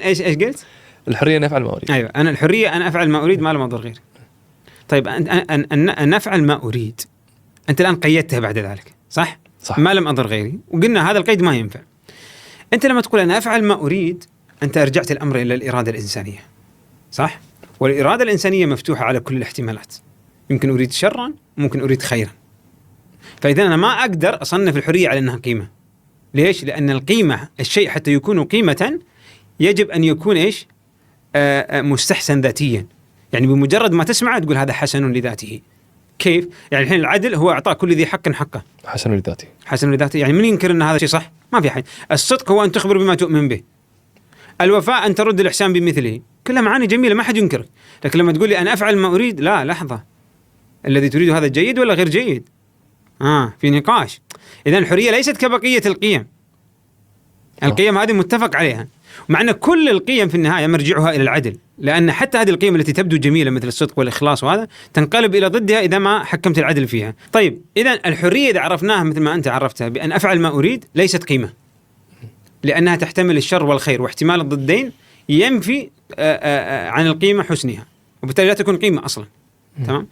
ايش قلت؟ الحرية أن أفعل ما أريد. ايوه، انا الحرية ان افعل ما اريد ما لم اضر غيري. طيب ان افعل ما اريد، انت الان قيدتها بعد ذلك، صح؟ ما لم اضر غيري، وقلنا هذا القيد ما ينفع. انت لما تقول انا افعل ما اريد، انت رجعت الامر الى الاراده الانسانيه، صح؟ والاراده الانسانيه مفتوحه على كل الاحتمالات، يمكن اريد شرا، ممكن اريد خيرا. فاذا انا ما اقدر اصنف الحريه على انها قيمه. ليش؟ لان القيمه، الشيء حتى يكون قيمه يجب ان يكون ايش؟ مستحسن ذاتيا. يعني بمجرد ما تسمعه تقول هذا حسن لذاته. كيف؟ يعني الحين العدل هو اعطاء كل ذي حق حقه. حسن لذاته. حسن لذاته، يعني من ينكر ان هذا شيء صح؟ ما في حد. الصدق هو ان تخبر بما تؤمن به. الوفاء ان ترد الاحسان بمثله. كلها معاني جميله ما حد ينكر. لكن لما تقول لي انا افعل ما اريد، لا لحظه، الذي تريده هذا جيد ولا غير جيد؟ في نقاش. اذا الحريه ليست كبقيه القيم. القيم هذه متفق عليها، مع أن كل القيم في النهاية مرجعها إلى العدل، لأن حتى هذه القيم التي تبدو جميلة مثل الصدق والإخلاص وهذا تنقلب إلى ضدها إذا ما حكمت العدل فيها. طيب إذا الحرية إذا عرفناها مثل ما أنت عرفتها بأن أفعل ما أريد ليست قيمة، لأنها تحتمل الشر والخير، واحتمال الضدين ينفي عن القيمة حسنها، وبالتالي لا تكون قيمة أصلا. تمام؟